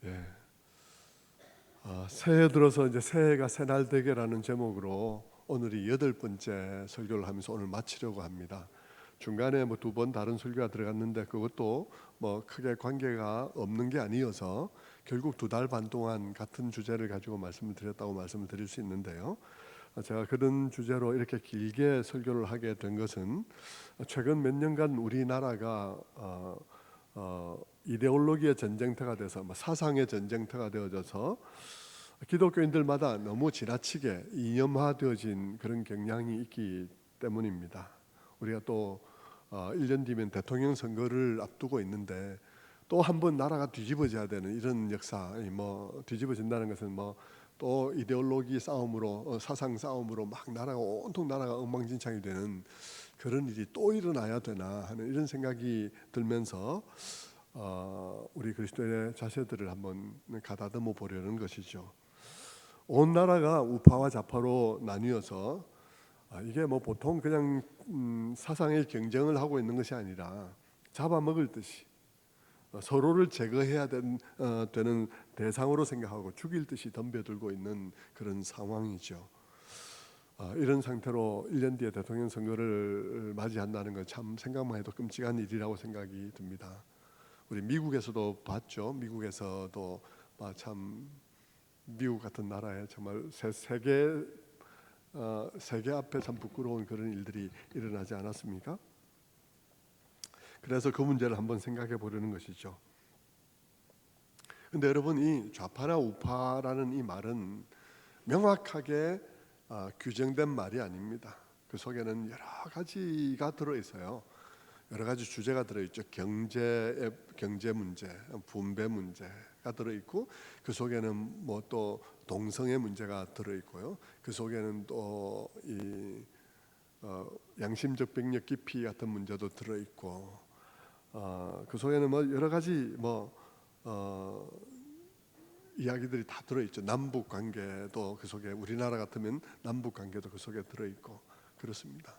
예. 새해 들어서 이제 새해가 새날 되게라는 제목으로 오늘이 8번째 설교를 하면서 오늘 마치려고 합니다. 중간에 뭐 2번 다른 설교가 들어갔는데 그것도 뭐 크게 관계가 없는 게 아니어서 결국 2달 반 동안 같은 주제를 가지고 말씀을 드렸다고 말씀을 드릴 수 있는데요. 제가 그런 주제로 이렇게 길게 설교를 하게 된 것은 최근 몇 년간 우리나라가 이데올로기의 전쟁터가 돼서 사상의 전쟁터가 되어져서 기독교인들마다 너무 지나치게 이념화되어진 그런 경향이 있기 때문입니다. 우리가 또 1년 뒤면 대통령 선거를 앞두고 있는데 또 한 번 나라가 뒤집어져야 되는 이런 역사, 뒤집어진다는 것은 또 이데올로기 싸움으로 사상 싸움으로 막 온통 나라가 엉망진창이 되는 그런 일이 또 일어나야 되나 하는 이런 생각이 들면서 우리 그리스도인의 자세들을 한번 가다듬어 보려는 것이죠. 온 나라가 우파와 좌파로 나뉘어서 이게 보통 그냥 사상의 경쟁을 하고 있는 것이 아니라 잡아먹을 듯이 서로를 제거해야 되는 대상으로 생각하고 죽일 듯이 덤벼들고 있는 그런 상황이죠. 이런 상태로 1년 뒤에 대통령 선거를 맞이한다는 건 참 생각만 해도 끔찍한 일이라고 생각이 듭니다. 우리 미국에서도 봤죠. 미국에서도 참 미국 같은 나라에 정말 세계 앞에 참 부끄러운 그런 일들이 일어나지 않았습니까? 그래서 그 문제를 한번 생각해 보려는 것이죠. 근데 여러분, 이 좌파나 우파라는 이 말은 명확하게 규정된 말이 아닙니다. 그 속에는 여러 가지가 들어있어요. 여러 가지 주제가 들어있죠. 경제 문제, 분배 문제가 들어있고, 그 속에는 또 동성애 문제가 들어있고요. 그 속에는 또 이 양심적 병력 기피 같은 문제도 들어있고, 그 속에는 여러 가지 이야기들이 다 들어있죠. 남북 관계도 그 속에, 우리나라 같으면 남북 관계도 그 속에 들어있고 그렇습니다.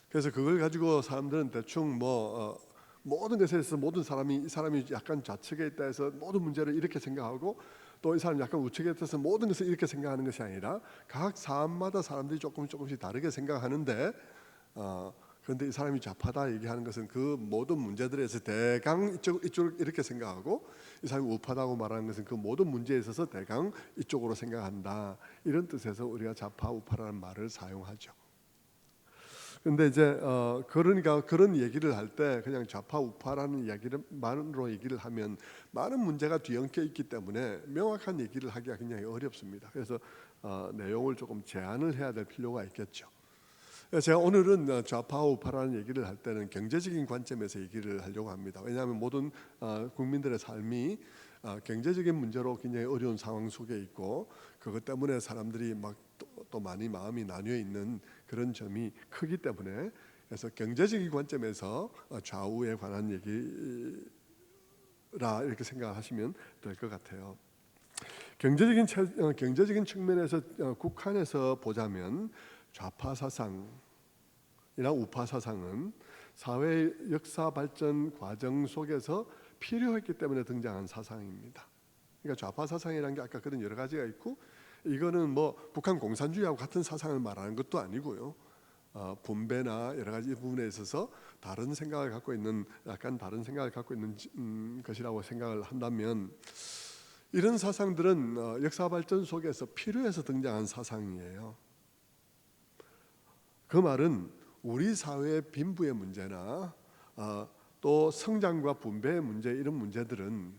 그래서 그걸 가지고 사람들은 대충 모든 것에 있어서 모든 이 사람이 약간 좌측에 있다 해서 모든 문제를 이렇게 생각하고, 또 이 사람이 약간 우측에 있어서 모든 것을 이렇게 생각하는 것이 아니라 각 사안마다 사람들이 조금씩 다르게 생각하는데, 그런데 이 사람이 좌파다 얘기하는 것은 그 모든 문제들에서 대강 이쪽 이렇게 생각하고, 이 사람이 우파다고 말하는 것은 그 모든 문제에 있어서 대강 이쪽으로 생각한다, 이런 뜻에서 우리가 좌파 우파라는 말을 사용하죠. 근데 이제 그러니까 그런 얘기를 할 때 그냥 좌파 우파라는 말로 얘기를 하면 많은 문제가 뒤엉켜 있기 때문에 명확한 얘기를 하기가 굉장히 어렵습니다. 그래서 내용을 조금 제한을 해야 될 필요가 있겠죠. 제가 오늘은 좌파 우파라는 얘기를 할 때는 경제적인 관점에서 얘기를 하려고 합니다. 왜냐하면 모든 국민들의 삶이 경제적인 문제로 굉장히 어려운 상황 속에 있고, 그것 때문에 사람들이 또 많이 마음이 나뉘어 있는 그런 점이 크기 때문에, 그래서 경제적인 관점에서 좌우에 관한 얘기라 이렇게 생각하시면 될 것 같아요. 경제적인 측면에서 국한에서 보자면 좌파 사상이나 우파 사상은 사회 역사 발전 과정 속에서 필요했기 때문에 등장한 사상입니다. 그러니까 좌파 사상이라는 게 아까 그런 여러 가지가 있고, 이거는 북한 공산주의하고 같은 사상을 말하는 것도 아니고요. 분배나 여러 가지 부분에 있어서 다른 생각을 갖고 있는 것이라고 생각을 한다면, 이런 사상들은 역사 발전 속에서 필요해서 등장한 사상이에요. 그 말은 우리 사회의 빈부의 문제나 또 성장과 분배의 문제, 이런 문제들은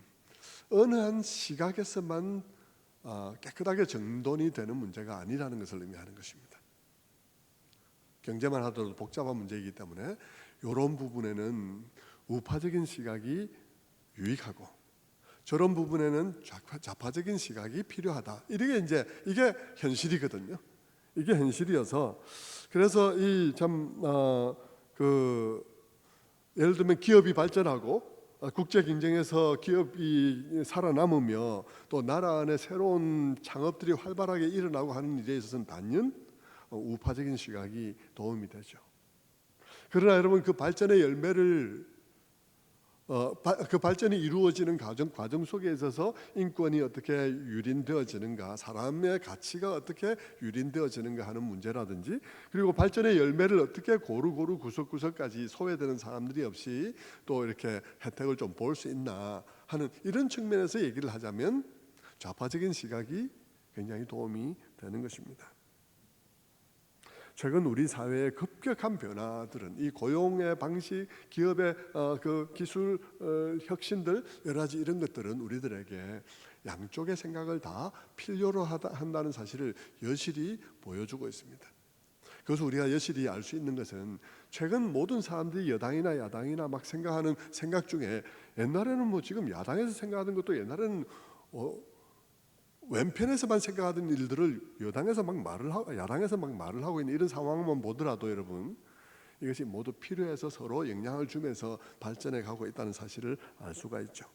어느 한 시각에서만 깨끗하게 정돈이 되는 문제가 아니라는 것을 의미하는 것입니다. 경제만 하더라도 복잡한 문제이기 때문에 이런 부분에는 우파적인 시각이 유익하고, 저런 부분에는 좌파적인 시각이 필요하다. 이게 현실이거든요. 이게 현실이어서, 그래서 예를 들면 기업이 발전하고 국제 경쟁에서 기업이 살아남으며 또 나라 안에 새로운 창업들이 활발하게 일어나고 하는 일에 있어서는 단연 우파적인 시각이 도움이 되죠. 그러나 여러분, 그 발전의 열매를 그 발전이 이루어지는 과정 속에 있어서 인권이 어떻게 유린되어지는가, 사람의 가치가 어떻게 유린되어지는가 하는 문제라든지, 그리고 발전의 열매를 어떻게 고루고루 구석구석까지 소외되는 사람들이 없이 또 이렇게 혜택을 좀 볼 수 있나 하는 이런 측면에서 얘기를 하자면 좌파적인 시각이 굉장히 도움이 되는 것입니다. 최근 우리 사회의 급격한 변화들은 이 고용의 방식, 기업의 그 기술 혁신들, 여러 가지 이런 것들은 우리들에게 양쪽의 생각을 다 필요로 한다는 사실을 여실히 보여주고 있습니다. 그래서 우리가 여실히 알 수 있는 것은 최근 모든 사람들이 여당이나 야당이나 막 생각하는 생각 중에, 옛날에는 뭐 지금 야당에서 생각하던 것도 옛날에는 왼편에서만 생각하던 일들을 야당에서 막 말을 하고 있는 이런 상황만 보더라도 여러분, 이것이 모두 필요해서 서로 영향을 주면서 발전해 가고 있다는 사실을 알 수가 있죠.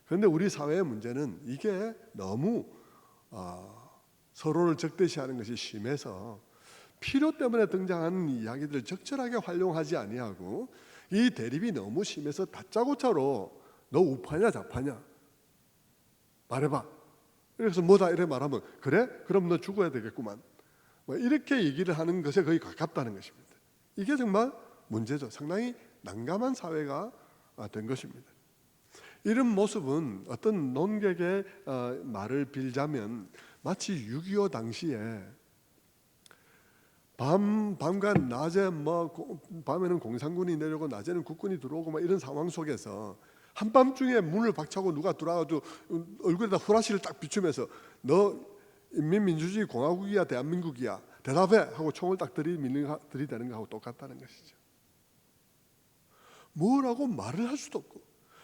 그런데 우리 사회의 문제는 이게 너무 서로를 적대시하는 것이 심해서 필요 때문에 등장하는 이야기들을 적절하게 활용하지 아니하고, 이 대립이 너무 심해서 다짜고짜로 너 우파냐 좌파냐 말해봐, 그래서 뭐다 이렇게 말하면 그래? 그럼 너 죽어야 되겠구만, 뭐 이렇게 얘기를 하는 것에 거의 가깝다는 것입니다. 이게 정말 문제죠. 상당히 난감한 사회가 된 것입니다. 이런 모습은 어떤 논객의 말을 빌자면 마치 6.25 당시에 밤과 낮에 밤에는 공산군이 내려오고 낮에는 국군이 들어오고 막 이런 상황 속에서 한밤중에 문을 박차고 누가 들어와가지고 얼굴에다 후라시를 딱 비추면서 너 인민민주주의 공화국이야 대한민국이야 대답해 하고 총을 딱 들이대는 거하고 똑같다는 것이죠. 뭐라고 말을 할 수도 없고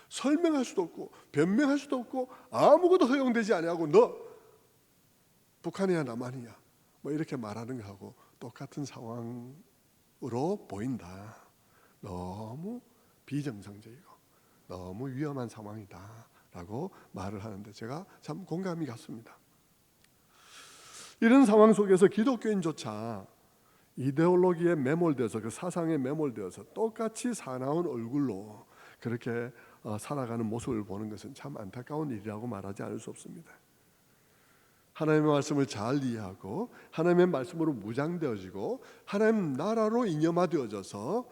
설명할 수도 없고 변명할 수도 없고 아무것도 허용되지 아니하고 너 북한이야 남한이야 뭐 이렇게 말하는 거하고 똑같은 상황으로 보인다. 너무 비정상적이고 너무 위험한 상황이다라고 말을 하는데 제가 참 공감이 갔습니다. 이런 상황 속에서 기독교인조차 이데올로기에 매몰되어서, 그 사상에 매몰되어서 똑같이 사나운 얼굴로 그렇게 살아가는 모습을 보는 것은 참 안타까운 일이라고 말하지 않을 수 없습니다. 하나님의 말씀을 잘 이해하고 하나님의 말씀으로 무장되어지고 하나님 나라로 이념화되어져서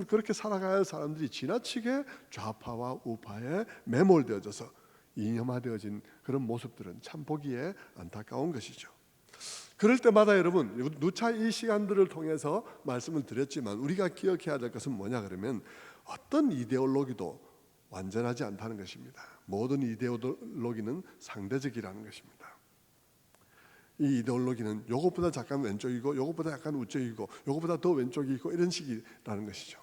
그렇게 살아가야 할 사람들이 지나치게 좌파와 우파에 매몰되어져서 이념화되어진 그런 모습들은 참 보기에 안타까운 것이죠. 그럴 때마다 여러분, 누차 이 시간들을 통해서 말씀을 드렸지만 우리가 기억해야 될 것은 뭐냐 그러면 어떤 이데올로기도 완전하지 않다는 것입니다. 모든 이데올로기는 상대적이라는 것입니다. 이 이데올로기는 요것보다 잠깐 왼쪽이고 요것보다 약간 우쪽이고 요것보다 더 왼쪽이고 이런 식이라는 것이죠.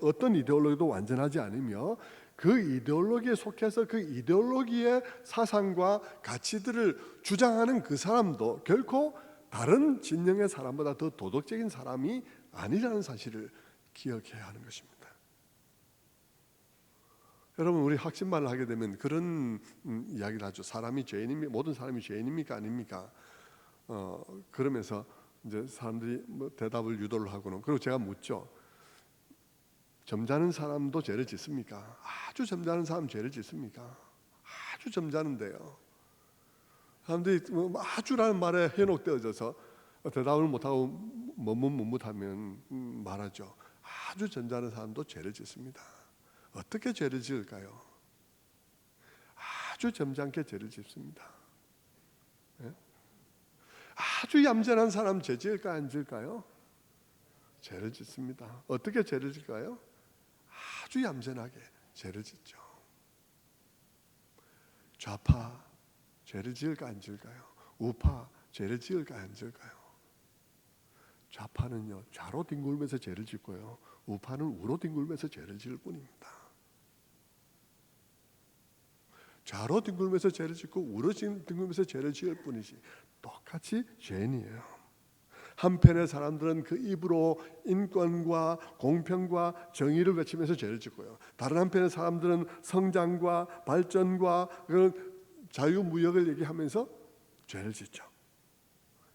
어떤 이데올로기도 완전하지 않으며 그 이데올로기에 속해서 그 이데올로기의 사상과 가치들을 주장하는 그 사람도 결코 다른 진영의 사람보다 더 도덕적인 사람이 아니라는 사실을 기억해야 하는 것입니다. 여러분, 우리 확신말을 하게 되면 그런 이야기를 하죠. 모든 사람이 죄인입니까 아닙니까? 그러면서 이제 사람들이 뭐 대답을 유도를 하고는, 그리고 제가 묻죠. 점잖은 사람도 죄를 짓습니까? 아주 점잖은 사람 죄를 짓습니까? 아주 점잖은데요. 사람들이 아주라는 말에 현혹되어져서 대답을 못하고 머뭇머뭇하면 말하죠. 아주 점잖은 사람도 죄를 짓습니다. 어떻게 죄를 지을까요? 아주 점잖게 죄를 짓습니다. 네? 아주 얌전한 사람 죄 지을까 안 지을까요? 죄를 짓습니다. 어떻게 죄를 질까요? 아주 얌전하게 죄를 짓죠. 좌파 죄를 지을까 안 지을까요? 우파 죄를 지을까 안 지을까요? 좌파는요 좌로 뒹굴면서 죄를 짓고요, 우파는 우로 뒹굴면서 죄를 지을 뿐입니다. 좌로 뒹굴면서 죄를 짓고 우로 뒹굴면서 죄를 지을 뿐이지 똑같이 죄인이에요. 한편의 사람들은 그 입으로 인권과 공평과 정의를 외치면서 죄를 짓고요, 다른 한편의 사람들은 성장과 발전과 그런 자유무역을 얘기하면서 죄를 짓죠.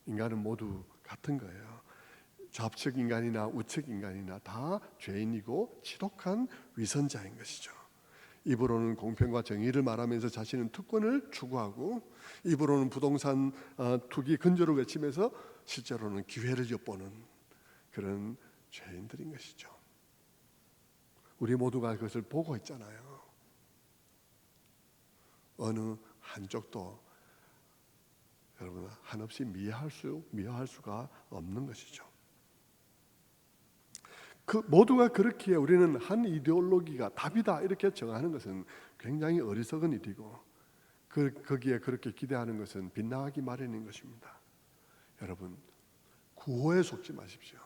인간은 모두 같은 거예요. 좌측 인간이나 우측 인간이나 다 죄인이고 지독한 위선자인 것이죠. 입으로는 공평과 정의를 말하면서 자신은 특권을 추구하고, 입으로는 부동산 투기 근저로 외치면서 실제로는 기회를 엿보는 그런 죄인들인 것이죠. 우리 모두가 그것을 보고 있잖아요. 어느 한쪽도 여러분 한없이 미워할 수가 없는 것이죠. 그 모두가 그렇기에 우리는 한 이데올로기가 답이다 이렇게 정하는 것은 굉장히 어리석은 일이고, 거기에 그렇게 기대하는 것은 빗나가기 마련인 것입니다. 여러분, 구호에 속지 마십시오.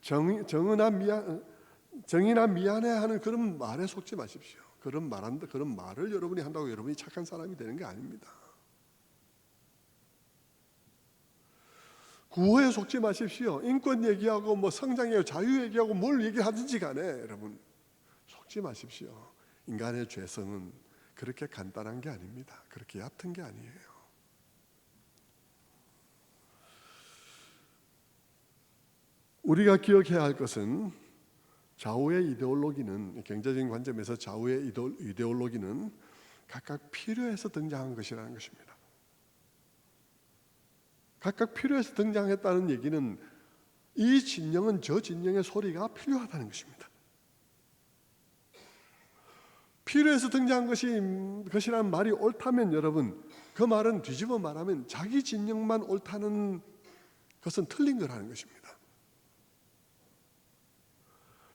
정의나 미안해 하는 그런 말에 속지 마십시오. 그런 말을 여러분이 한다고 여러분이 착한 사람이 되는 게 아닙니다. 구호에 속지 마십시오. 인권 얘기하고 뭐 성장 얘기하고 자유 얘기하고 뭘 얘기하든지 간에 여러분 속지 마십시오. 인간의 죄성은 그렇게 간단한 게 아닙니다. 그렇게 얕은 게 아니에요. 우리가 기억해야 할 것은 좌우의 이데올로기는, 경제적인 관점에서 좌우의 이데올로기는 각각 필요해서 등장한 것이라는 것입니다. 각각 필요해서 등장했다는 얘기는 이 진영은 저 진영의 소리가 필요하다는 것입니다. 필요해서 등장한 것이라는 말이 옳다면 여러분, 그 말은 뒤집어 말하면 자기 진영만 옳다는 것은 틀린 거라는 것입니다.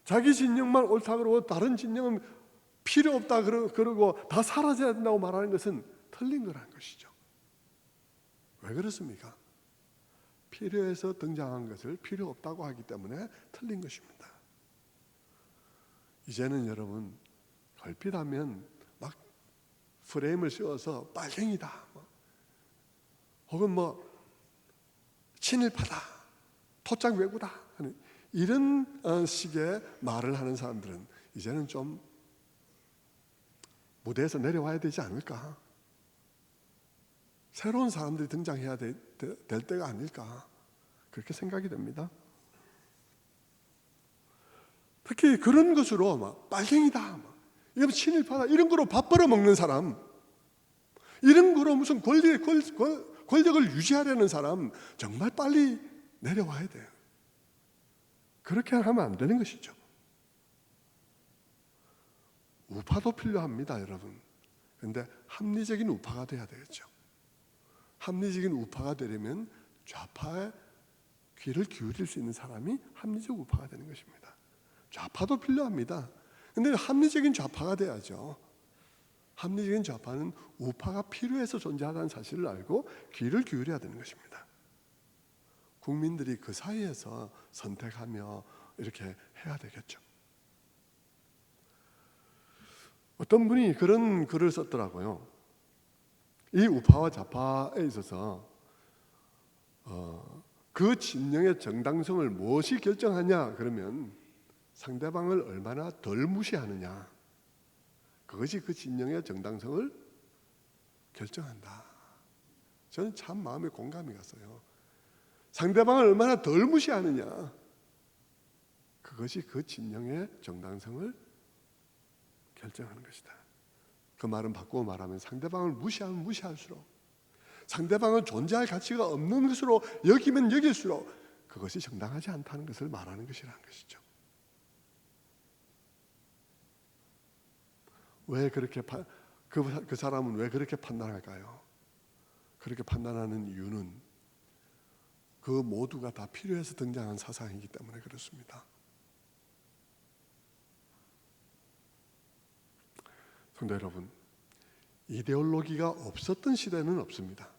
자기 진영만 옳다 그러고 다른 진영은 필요 없다 그러고 다 사라져야 된다고 말하는 것은 틀린 거라는 것이죠. 왜 그렇습니까? 필요해서 등장한 것을 필요 없다고 하기 때문에 틀린 것입니다. 이제는 여러분 걸핏하면 막 프레임을 씌워서 빨갱이다, 혹은 친일파다, 토착 외구다 하는 이런 식의 말을 하는 사람들은 이제는 좀 무대에서 내려와야 되지 않을까? 새로운 사람들이 등장해야 될 때가 아닐까? 그렇게 생각이 됩니다. 특히 그런 것으로 빨갱이다, 이건 친일파다 이런 거로 밥 벌어먹는 사람, 이런 거로 무슨 권력을 유지하려는 사람 정말 빨리 내려와야 돼요. 그렇게 하면 안 되는 것이죠. 우파도 필요합니다, 여러분. 그런데 합리적인 우파가 돼야 되겠죠. 합리적인 우파가 되려면 좌파의 귀를 기울일 수 있는 사람이 합리적 우파가 되는 것입니다. 좌파도 필요합니다. 그런데 합리적인 좌파가 돼야죠. 합리적인 좌파는 우파가 필요해서 존재하다는 사실을 알고 귀를 기울여야 되는 것입니다. 국민들이 그 사이에서 선택하며 이렇게 해야 되겠죠. 어떤 분이 그런 글을 썼더라고요. 이 우파와 좌파에 있어서 그 진영의 정당성을 무엇이 결정하냐 그러면 상대방을 얼마나 덜 무시하느냐, 그것이 그 진영의 정당성을 결정한다. 저는 참 마음에 공감이 갔어요. 상대방을 얼마나 덜 무시하느냐, 그것이 그 진영의 정당성을 결정하는 것이다. 그 말은 바꾸어 말하면 상대방을 무시하면 무시할수록, 상대방은 존재할 가치가 없는 것으로 여기면 여길수록 그것이 정당하지 않다는 것을 말하는 것이라는 것이죠. 왜 그렇게 그 사람은 왜 그렇게 판단할까요? 그렇게 판단하는 이유는 그 모두가 다 필요해서 등장한 사상이기 때문에 그렇습니다. 성도 여러분, 이데올로기가 없었던 시대는 없습니다.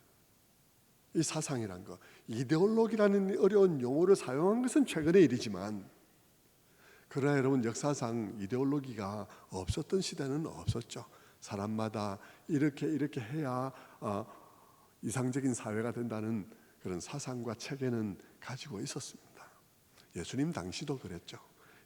이 사상이란 거, 이데올로기라는 어려운 용어를 사용한 것은 최근의 일이지만, 그러나 여러분 역사상 이데올로기가 없었던 시대는 없었죠. 사람마다 이렇게 해야 이상적인 사회가 된다는 그런 사상과 체계는 가지고 있었습니다. 예수님 당시도 그랬죠.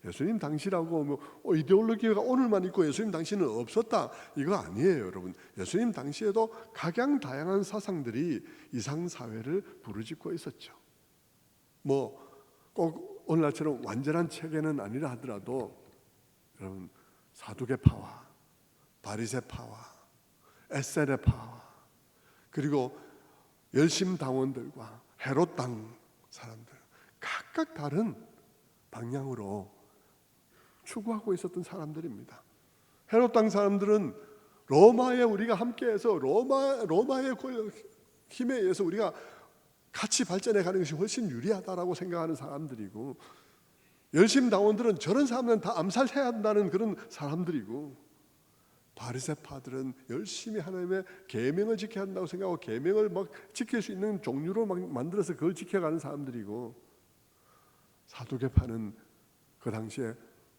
예수님 당시라고 이데올로기가 오늘만 있고 예수님 당시는 없었다, 이거 아니에요, 여러분. 예수님 당시에도 각양다양한 사상들이 이상 사회를 부르짖고 있었죠. 꼭 오늘날처럼 완전한 체계는 아니라 하더라도 여러분 사두개파와 바리새파와 에세레파와 그리고 열심당원들과 헤롯 당 사람들 각각 다른 방향으로 추구하고 있었던 사람들입니다. 헤롯 당 사람들은 로마에 우리가 함께해서 로마의 힘에 의해서 우리가 같이 발전해 가는 것이 훨씬 유리하다라고 생각하는 사람들이고, 열심당원들은 저런 사람들은 다 암살해야 한다는 그런 사람들이고, 바리새파들은 열심히 하나님의 계명을 지켜야 한다고 생각하고 계명을 막 지킬 수 있는 종류로 막 만들어서 그걸 지켜가는 사람들이고, 사두개파는 그 당시에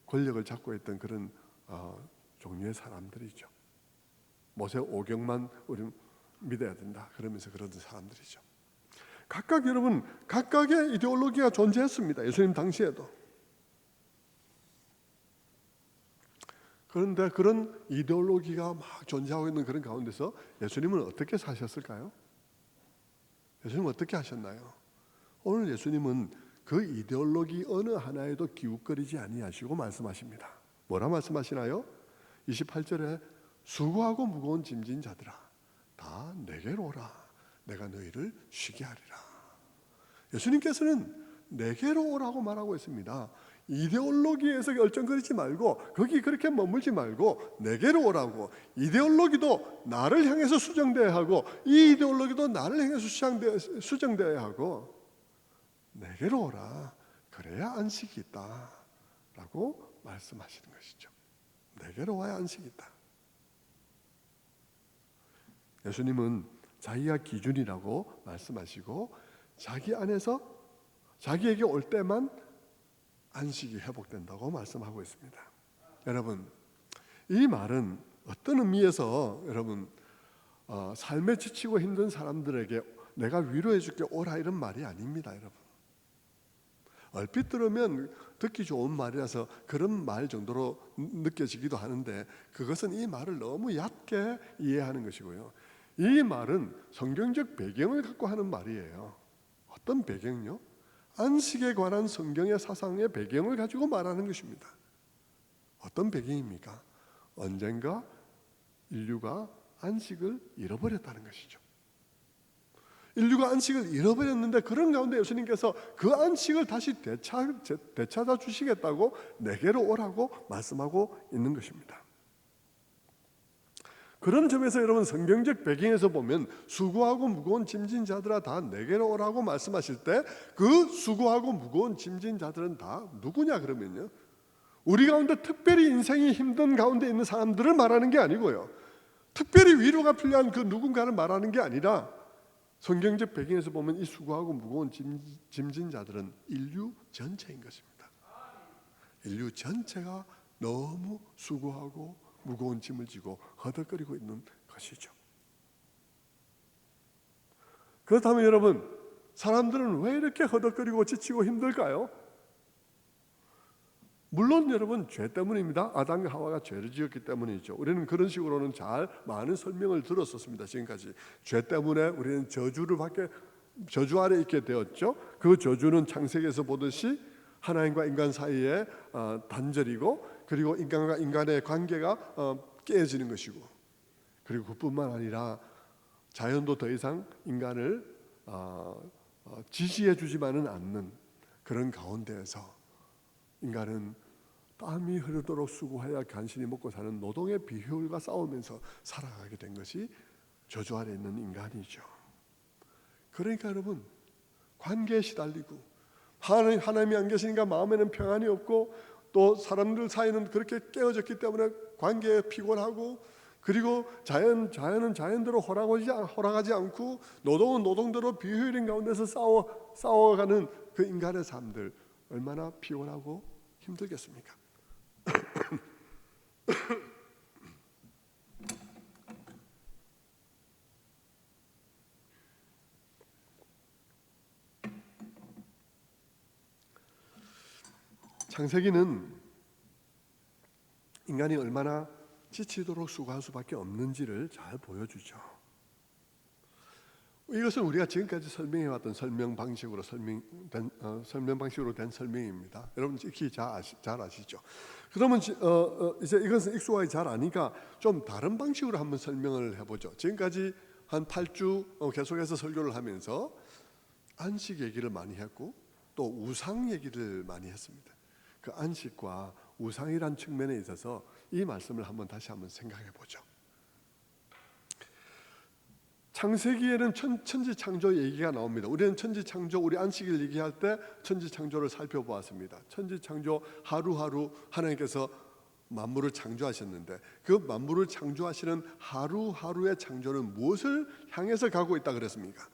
권력을 잡고 있던 그런 종류의 사람들이죠. 모세 오경만 우리 믿어야 된다 그러면서 그런 사람들이죠. 각각 여러분 각각의 이데올로기가 존재했습니다. 예수님 당시에도. 그런데 그런 이데올로기가 막 존재하고 있는 그런 가운데서 예수님은 어떻게 사셨을까요? 예수님은 어떻게 하셨나요? 오늘 예수님은 그 이데올로기 어느 하나에도 기웃거리지 아니하시고 말씀하십니다. 뭐라 말씀하시나요? 28절에 수고하고 무거운 짐진 자들아 다 내게로 오라 내가 너희를 쉬게 하리라. 예수님께서는 내게로 오라고 말하고 있습니다. 이데올로기에서 얼쩡거리지 말고 거기 그렇게 머물지 말고 내게로 오라고. 이데올로기도 나를 향해서 수정되어야 하고 이 이데올로기도 나를 향해서 수정되어야 하고 내게로 오라 그래야 안식이 있다 라고 말씀하시는 것이죠. 내게로 와야 안식이 있다. 예수님은 자기가 기준이라고 말씀하시고 자기 안에서 자기에게 올 때만 안식이 회복된다고 말씀하고 있습니다. 여러분 이 말은 어떤 의미에서 여러분 삶에 지치고 힘든 사람들에게 내가 위로해 줄게 오라 이런 말이 아닙니다. 여러분 얼핏 들으면 듣기 좋은 말이라서 그런 말 정도로 느껴지기도 하는데 그것은 이 말을 너무 얕게 이해하는 것이고요. 이 말은 성경적 배경을 갖고 하는 말이에요. 어떤 배경요? 안식에 관한 성경의 사상의 배경을 가지고 말하는 것입니다. 어떤 배경입니까? 언젠가 인류가 안식을 잃어버렸다는 것이죠. 인류가 안식을 잃어버렸는데 그런 가운데 예수님께서 그 안식을 다시 되찾아 주시겠다고 내게로 오라고 말씀하고 있는 것입니다. 그런 점에서 여러분 성경적 배경에서 보면 수고하고 무거운 짐진 자들아 다 내게로 오라고 말씀하실 때 그 수고하고 무거운 짐진 자들은 다 누구냐 그러면요, 우리 가운데 특별히 인생이 힘든 가운데 있는 사람들을 말하는 게 아니고요, 특별히 위로가 필요한 그 누군가를 말하는 게 아니라 성경적 배경에서 보면 이 수고하고 무거운 짐진 자들은 인류 전체인 것입니다. 인류 전체가 너무 수고하고 무거운 짐을 지고 허덕거리고 있는 것이죠. 그렇다면 여러분 사람들은 왜 이렇게 허덕거리고 지치고 힘들까요? 물론 여러분 죄 때문입니다. 아담과 하와가 죄를 지었기 때문이죠. 우리는 그런 식으로는 잘 많은 설명을 들었었습니다. 지금까지 죄 때문에 우리는 저주 아래 있게 되었죠. 그 저주는 창세기에서 보듯이 하나님과 인간 사이의 단절이고 그리고 인간과 인간의 관계가 깨어지는 것이고, 그리고 그뿐만 아니라 자연도 더 이상 인간을 지지해 주지만은 않는 그런 가운데에서 인간은 땀이 흐르도록 수고해야 간신히 먹고 사는 노동의 비효율과 싸우면서 살아가게 된 것이 저주 아래 있는 인간이죠. 그러니까 여러분 관계에 시달리고 하나님이 안 계시니까 마음에는 평안이 없고 또 사람들 사이는 그렇게 깨어졌기 때문에 관계에 피곤하고, 그리고 자연은 자연대로 허락하지 않고 노동은 노동대로 비효율인 가운데서 싸워가는 그 인간의 삶들 얼마나 피곤하고 힘들겠습니까? 창세기는 인간이 얼마나 지치도록 수고할 수밖에 없는지를 잘 보여주죠. 이것은 우리가 지금까지 설명해왔던 설명 방식으로 된 설명입니다. 여러분 익히 잘 아시죠? 그러면 이제 이것은 익숙하게 잘 아니까 좀 다른 방식으로 한번 설명을 해보죠. 지금까지 한 8주 계속해서 설교를 하면서 안식 얘기를 많이 했고 또 우상 얘기를 많이 했습니다. 그 안식과 우상이란 측면에 있어서 이 말씀을 다시 한번 생각해 보죠. 창세기에는 천지창조 얘기가 나옵니다. 우리는 천지창조, 우리 안식일 얘기할 때 천지창조를 살펴보았습니다. 천지창조 하루하루 하나님께서 만물을 창조하셨는데 그 만물을 창조하시는 하루하루의 창조는 무엇을 향해서 가고 있다 그랬습니까?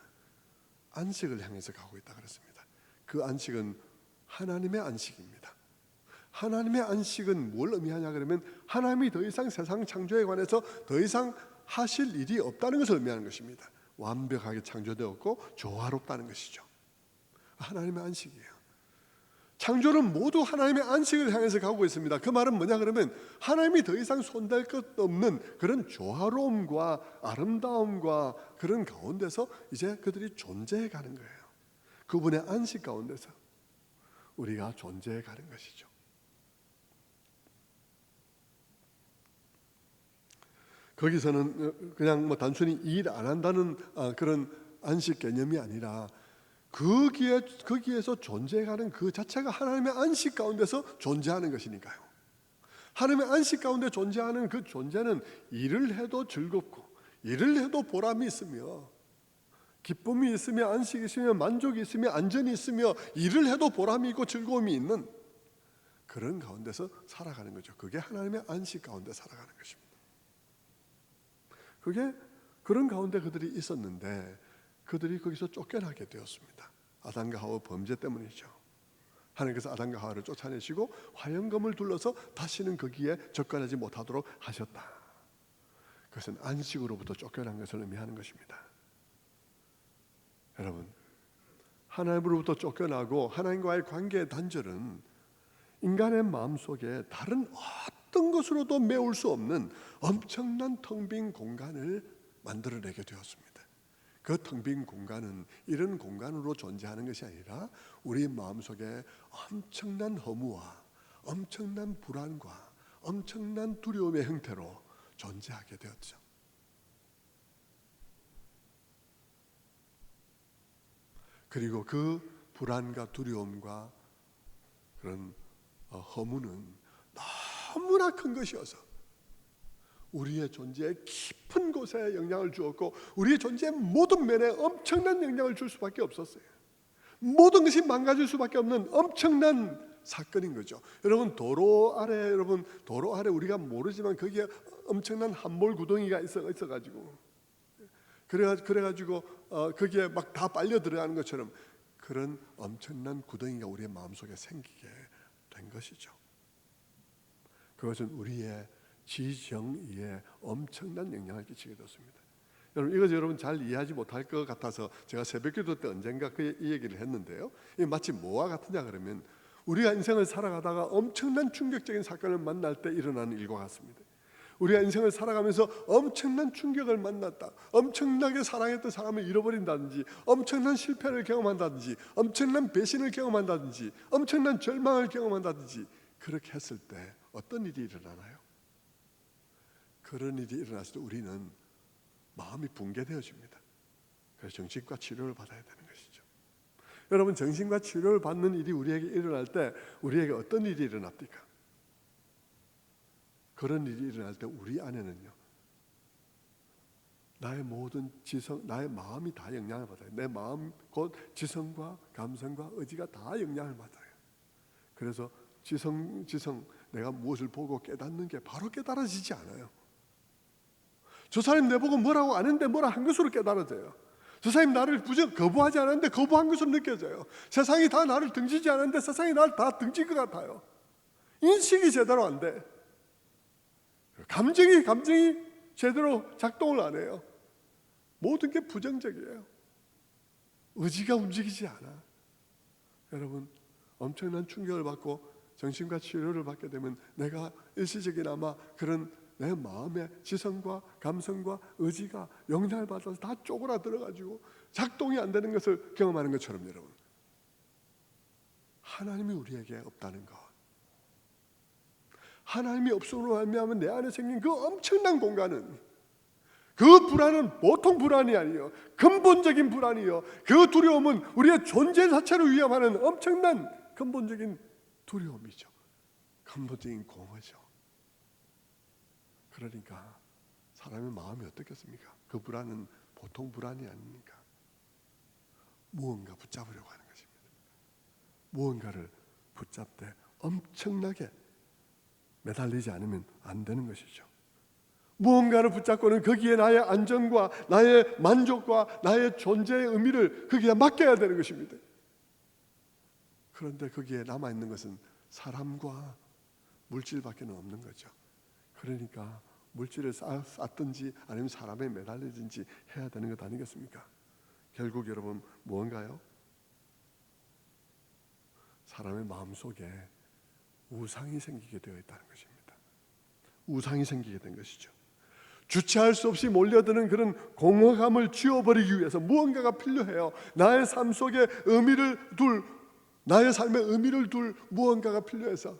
안식을 향해서 가고 있다 그랬습니다. 그 안식은 하나님의 안식입니다. 하나님의 안식은 뭘 의미하냐 그러면 하나님이 더 이상 세상 창조에 관해서 더 이상 하실 일이 없다는 것을 의미하는 것입니다. 완벽하게 창조되었고 조화롭다는 것이죠. 하나님의 안식이에요. 창조는 모두 하나님의 안식을 향해서 가고 있습니다. 그 말은 뭐냐 그러면 하나님이 더 이상 손댈 것 없는 그런 조화로움과 아름다움과 그런 가운데서 이제 그들이 존재해 가는 거예요. 그분의 안식 가운데서 우리가 존재해 가는 것이죠. 거기서는 그냥 단순히 일 안 한다는 그런 안식 개념이 아니라 거기에서 존재하는 그 자체가 하나님의 안식 가운데서 존재하는 것이니까요. 하나님의 안식 가운데 존재하는 그 존재는 일을 해도 즐겁고 일을 해도 보람이 있으며 기쁨이 있으며 안식이 있으며 만족이 있으며 안전이 있으며 일을 해도 보람이 있고 즐거움이 있는 그런 가운데서 살아가는 거죠. 그게 하나님의 안식 가운데 살아가는 것입니다. 그게 그런 가운데 그들이 있었는데 그들이 거기서 쫓겨나게 되었습니다. 아담과 하와 범죄 때문이죠. 하나님께서 아담과 하와를 쫓아내시고 화영검을 둘러서 다시는 거기에 접근하지 못하도록 하셨다. 그것은 안식으로부터 쫓겨난 것을 의미하는 것입니다. 여러분, 하나님으로부터 쫓겨나고 하나님과의 관계의 단절은 인간의 마음속에 다른 어떤 것으로도 메울 수 없는 엄청난 텅 빈 공간을 만들어내게 되었습니다. 그 텅 빈 공간은 이런 공간으로 존재하는 것이 아니라 우리 마음속에 엄청난 허무와 엄청난 불안과 엄청난 두려움의 형태로 존재하게 되었죠. 그리고 그 불안과 두려움과 그런 허무는 너무나 큰 것이어서 우리의 존재의 깊은 곳에 영향을 주었고 우리의 존재의 모든 면에 엄청난 영향을 줄 수밖에 없었어요. 모든 것이 망가질 수밖에 없는 엄청난 사건인 거죠. 여러분 도로 아래 우리가 모르지만 거기에 엄청난 함몰 구덩이가 있어가지고 그래가지고 거기에 막 다 빨려 들어가는 것처럼 그런 엄청난 구덩이가 우리의 마음속에 생기게 된 것이죠. 그것은 우리의 지정의에 엄청난 영향을 끼치게 됐습니다. 여러분 이것을 여러분 잘 이해하지 못할 것 같아서 제가 새벽기도 때 언젠가 이 얘기를 했는데요. 이게 마치 뭐와 같으냐 그러면 우리가 인생을 살아가다가 엄청난 충격적인 사건을 만날 때 일어나는 일과 같습니다. 우리가 인생을 살아가면서 엄청난 충격을 만났다, 엄청나게 사랑했던 사람을 잃어버린다든지 엄청난 실패를 경험한다든지 엄청난 배신을 경험한다든지 엄청난 절망을 경험한다든지 그렇게 했을 때 어떤 일이 일어나나요? 그런 일이 일어났을 때 우리는 마음이 붕괴되어집니다. 그래서 정신과 치료를 받아야 되는 것이죠. 여러분 정신과 치료를 받는 일이 우리에게 일어날 때 우리에게 어떤 일이 일어납니까? 그런 일이 일어날 때 우리 안에는요 나의 모든 지성, 나의 마음이 다 영향을 받아요. 내 마음 곧 지성과 감성과 의지가 다 영향을 받아요. 그래서 지성 내가 무엇을 보고 깨닫는 게 바로 깨달아지지 않아요. 저 사람이 내보고 뭐라고 아는데 뭐라 한 것으로 깨달아져요. 저 사람이 나를 거부하지 않았는데 거부한 것으로 느껴져요. 세상이 다 나를 등지지 않았는데 세상이 나를 다 등질 것 같아요. 인식이 제대로 안 돼. 감정이 제대로 작동을 안 해요. 모든 게 부정적이에요. 의지가 움직이지 않아. 여러분 엄청난 충격을 받고 정신과 치료를 받게 되면 내가 일시적이나마 그런 내 마음의 지성과 감성과 의지가 영향을 받아서 다 쪼그라들어가지고 작동이 안 되는 것을 경험하는 것처럼 여러분, 하나님이 우리에게 없다는 것, 하나님이 없음으로 말미암아 내 안에 생긴 그 엄청난 공간은, 그 불안은 보통 불안이 아니에요. 근본적인 불안이요. 그 두려움은 우리의 존재 자체를 위협하는 엄청난 근본적인 두려움이죠. 근본적인 공허죠. 그러니까 사람의 마음이 어떻겠습니까? 그 불안은 보통 불안이 아닙니까? 무언가 붙잡으려고 하는 것입니다. 무언가를 붙잡되 엄청나게 매달리지 않으면 안 되는 것이죠. 무언가를 붙잡고는 거기에 나의 안정과 나의 만족과 나의 존재의 의미를 거기에 맡겨야 되는 것입니다. 그런데 거기에 남아있는 것은 사람과 물질밖에 없는 거죠. 그러니까 물질을 쌓든지 아니면 사람에 매달리든지 해야 되는 것 아니겠습니까? 결국 여러분 무언가요? 사람의 마음속에 우상이 생기게 되어 있다는 것입니다. 우상이 생기게 된 것이죠. 주체할 수 없이 몰려드는 그런 공허감을 지워버리기 위해서 무언가가 필요해요. 나의 삶 속에 의미를 둘, 나의 삶의 의미를 둘 무언가가 필요해서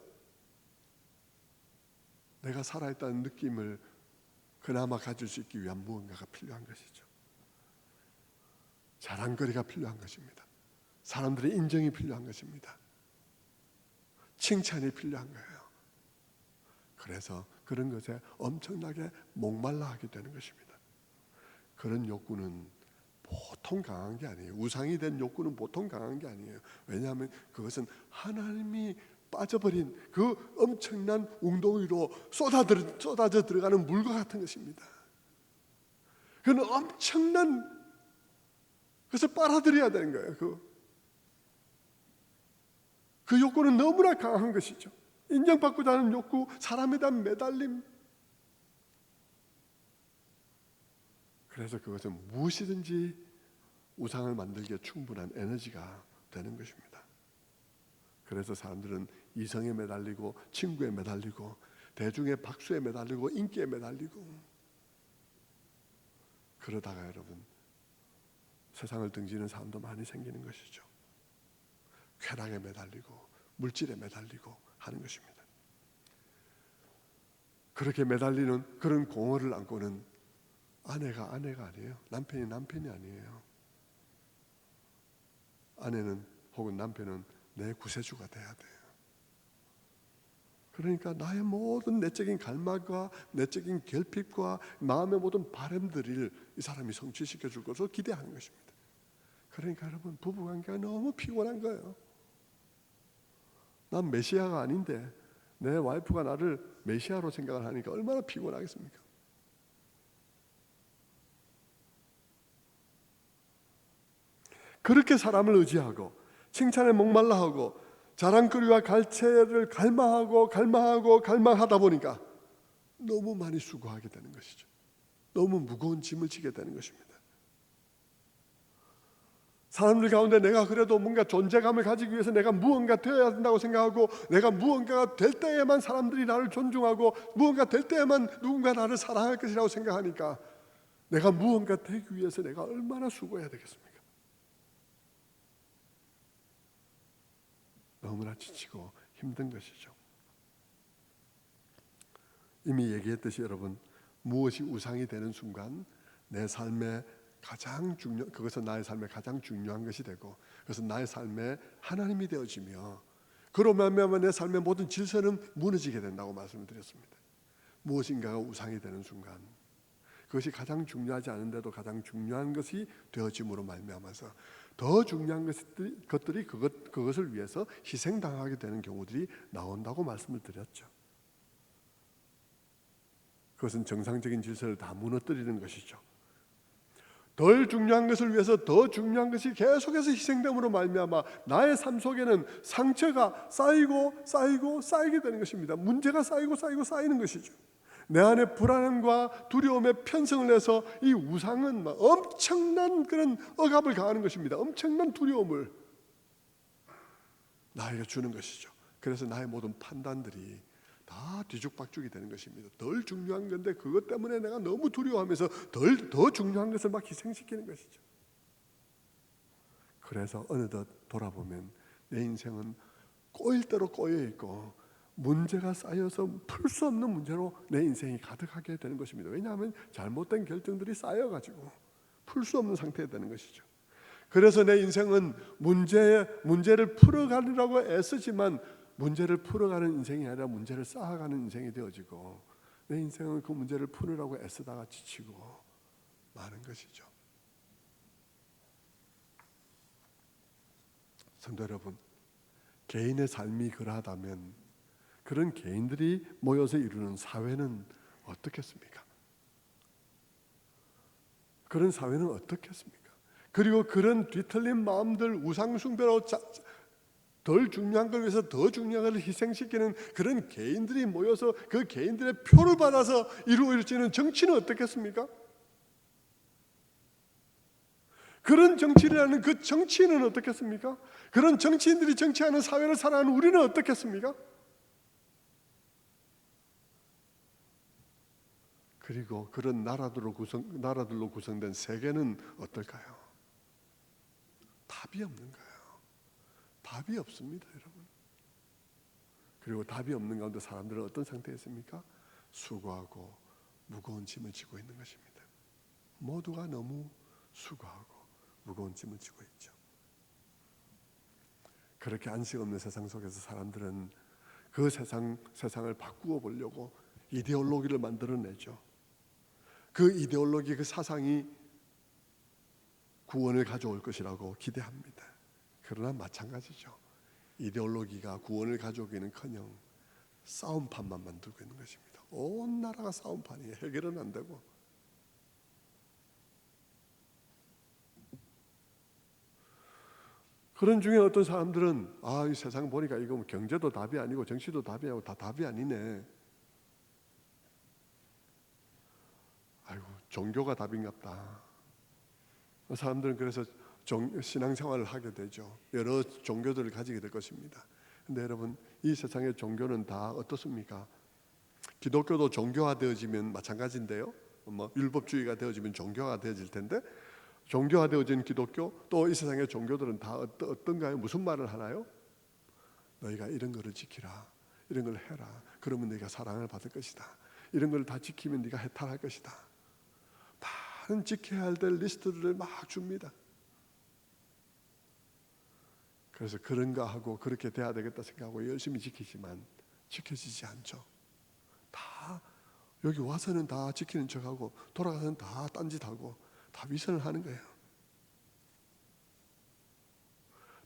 내가 살아있다는 느낌을 그나마 가질 수 있기 위한 무언가가 필요한 것이죠. 자랑거리가 필요한 것입니다. 사람들의 인정이 필요한 것입니다. 칭찬이 필요한 거예요. 그래서 그런 것에 엄청나게 목말라 하게 되는 것입니다. 그런 욕구는 보통 강한 게 아니에요. 우상이 된 욕구는 보통 강한 게 아니에요. 왜냐하면 그것은 하나님이 빠져버린 그 엄청난 웅덩이로 쏟아져 들어가는 물과 같은 것입니다. 그건 엄청난 것을 빨아들여야 되는 거예요. 그 욕구는 너무나 강한 것이죠. 인정받고자 하는 욕구, 사람에 대한 매달림. 그래서 그것은 무엇이든지 우상을 만들기에 충분한 에너지가 되는 것입니다. 그래서 사람들은 이성에 매달리고 친구에 매달리고 대중의 박수에 매달리고 인기에 매달리고, 그러다가 여러분 세상을 등지는 사람도 많이 생기는 것이죠. 쾌락에 매달리고 물질에 매달리고 하는 것입니다. 그렇게 매달리는 그런 공허를 안고는 아내가 아니에요. 남편이 아니에요. 아내는 혹은 남편은 내 구세주가 돼야 돼요. 그러니까 나의 모든 내적인 갈망과 내적인 결핍과 마음의 모든 바람들을 이 사람이 성취시켜 줄 것을 기대하는 것입니다. 그러니까 여러분 부부관계가 너무 피곤한 거예요. 난 메시아가 아닌데 내 와이프가 나를 메시아로 생각을 하니까 얼마나 피곤하겠습니까? 그렇게 사람을 의지하고 칭찬에 목말라 하고 자랑거리와 갈채를 갈망하다 보니까 너무 많이 수고하게 되는 것이죠. 너무 무거운 짐을 지게 되는 것입니다. 사람들 가운데 내가 그래도 뭔가 존재감을 가지기 위해서 내가 무언가 되어야 된다고 생각하고, 내가 무언가가 될 때에만 사람들이 나를 존중하고 무언가 될 때에만 누군가 나를 사랑할 것이라고 생각하니까 내가 무언가 되기 위해서 내가 얼마나 수고해야 되겠습니까? 너무나 지치고 힘든 것이죠. 이미 얘기했듯이 여러분, 무엇이 우상이 되는 순간 내 삶의 그것은 나의 삶의 가장 중요한 것이 되고, 그것은 나의 삶의 하나님이 되어지며, 그로 말미암아 내 삶의 모든 질서는 무너지게 된다고 말씀을 드렸습니다. 무엇인가가 우상이 되는 순간 그것이 가장 중요하지 않은데도 가장 중요한 것이 되어짐으로 말미암아서 더 중요한 것들이 그것을 위해서 희생당하게 되는 경우들이 나온다고 말씀을 드렸죠. 그것은 정상적인 질서를 다 무너뜨리는 것이죠. 덜 중요한 것을 위해서 더 중요한 것이 계속해서 희생됨으로 말미암아 나의 삶 속에는 상처가 쌓이게 되는 것입니다. 문제가 쌓이는 것이죠. 내 안에 불안함과 두려움에 편성을 해서 이 우상은 엄청난 그런 억압을 가하는 것입니다. 엄청난 두려움을 나에게 주는 것이죠. 그래서 나의 모든 판단들이 다 뒤죽박죽이 되는 것입니다. 덜 중요한 건데 그것 때문에 내가 너무 두려워하면서 더 중요한 것을 막 희생시키는 것이죠. 그래서 어느덧 돌아보면 내 인생은 꼬일 대로 꼬여 있고 문제가 쌓여서 풀 수 없는 문제로 내 인생이 가득하게 되는 것입니다. 왜냐하면 잘못된 결정들이 쌓여가지고 풀 수 없는 상태에 되는 것이죠. 그래서 내 인생은 문제를 풀어가느라고 애쓰지만 문제를 풀어가는 인생이 아니라 문제를 쌓아가는 인생이 되어지고, 내 인생은 그 문제를 풀으라고 애쓰다가 지치고 마는 것이죠. 성도 여러분, 개인의 삶이 그러하다면 그런 개인들이 모여서 이루는 사회는 어떻겠습니까? 그런 사회는 어떻겠습니까? 그리고 그런 뒤틀린 마음들, 우상숭배로 덜 중요한 걸 위해서 더 중요한 걸 희생시키는 그런 개인들이 모여서 그 개인들의 표를 받아서 이루어지는 정치는 어떻겠습니까? 그런 정치를 하는 그 정치인은 어떻겠습니까? 그런 정치인들이 정치하는 사회를 살아가는 우리는 어떻겠습니까? 그리고 그런 나라들로 구성된 세계는 어떨까요? 답이 없는 거예요. 답이 없습니다, 여러분. 그리고 답이 없는 가운데 사람들은 어떤 상태에 있습니까? 수고하고 무거운 짐을 지고 있는 것입니다. 모두가 너무 수고하고 무거운 짐을 지고 있죠. 그렇게 안식 없는 세상 속에서 사람들은 그 세상을 바꾸어 보려고 이데올로기를 만들어내죠. 그 이데올로기, 그 사상이 구원을 가져올 것이라고 기대합니다. 그러나 마찬가지죠. 이데올로기가 구원을 가져오기는커녕 싸움판만 만들고 있는 것입니다. 온 나라가 싸움판이에요. 해결은 안 되고. 그런 중에 어떤 사람들은 이 세상 보니까 이거 경제도 답이 아니고 정치도 답이 아니고 다 답이 아니네. 아이고, 종교가 답인갑다. 사람들은 그래서 신앙생활을 하게 되죠. 여러 종교들을 가지게 될 것입니다. 근데 여러분, 이 세상의 종교는 다 어떻습니까? 기독교도 종교화되어지면 마찬가지인데요. 율법주의가 되어지면 종교가 되어질 텐데, 종교화되어진 기독교, 또 이 세상의 종교들은 다 어떤가요? 무슨 말을 하나요? 너희가 이런 거를 지키라, 이런 걸 해라, 그러면 네가 사랑을 받을 것이다, 이런 걸 다 지키면 네가 해탈할 것이다. 많은 지켜야 될 리스트들을 막 줍니다. 그래서 그런가 하고 그렇게 돼야 되겠다 생각하고 열심히 지키지만 지켜지지 않죠. 다 여기 와서는 다 지키는 척하고 돌아가서는 다 딴짓하고 다 위선을 하는 거예요.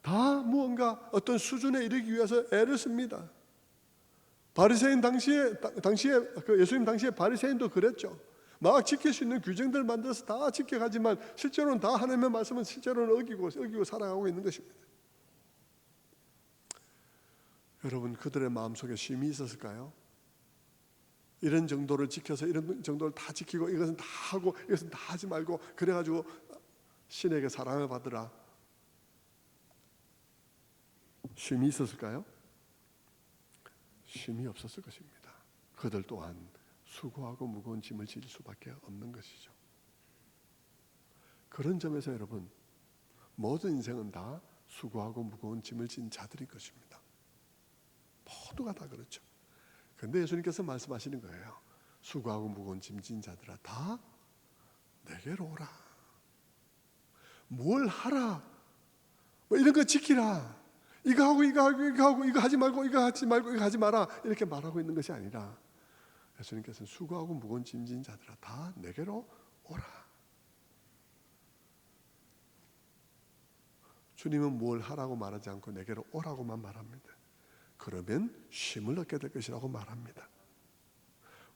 다 무언가 어떤 수준에 이르기 위해서 애를 씁니다. 바리새인 당시에 그 예수님 당시에 바리새인도 그랬죠. 막 지킬 수 있는 규정들 만들어서 다 지켜가지만 실제로는 다 하나님의 말씀은 실제로는 어기고 살아가고 있는 것입니다. 여러분, 그들의 마음속에 쉼이 있었을까요? 이런 정도를 지켜서 이런 정도를 다 지키고 이것은 다 하고 이것은 다 하지 말고 그래가지고 신에게 사랑을 받으라, 쉼이 있었을까요? 쉼이 없었을 것입니다. 그들 또한 수고하고 무거운 짐을 질 수밖에 없는 것이죠. 그런 점에서 여러분, 모든 인생은 다 수고하고 무거운 짐을 진 자들인 것입니다. 모두가 다 그렇죠. 그런데 예수님께서 말씀하시는 거예요. 수고하고 무거운 짐 진 자들아, 다 내게로 오라. 뭘 하라, 이런 거 지키라, 이거 하고 이거 하지 말고 이거 하지 마라, 이렇게 말하고 있는 것이 아니라 예수님께서는 수고하고 무거운 짐 진 자들아, 다 내게로 오라. 주님은 뭘 하라고 말하지 않고 내게로 오라고만 말합니다. 그러면 쉼을 얻게 될 것이라고 말합니다.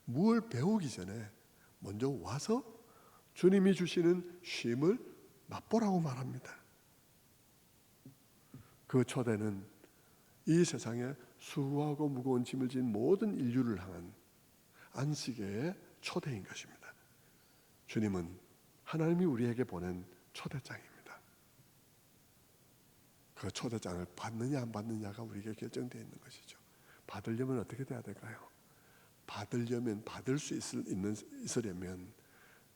뭘 배우기 전에 먼저 와서 주님이 주시는 쉼을 맛보라고 말합니다. 그 초대는 이 세상에 수고하고 무거운 짐을 진 모든 인류를 향한 안식의 초대인 것입니다. 주님은 하나님이 우리에게 보낸 초대장입니다. 그 초대장을 받느냐 안 받느냐가 우리에게 결정되어 있는 것이죠. 받으려면 어떻게 돼야 될까요? 받을 수 있으려면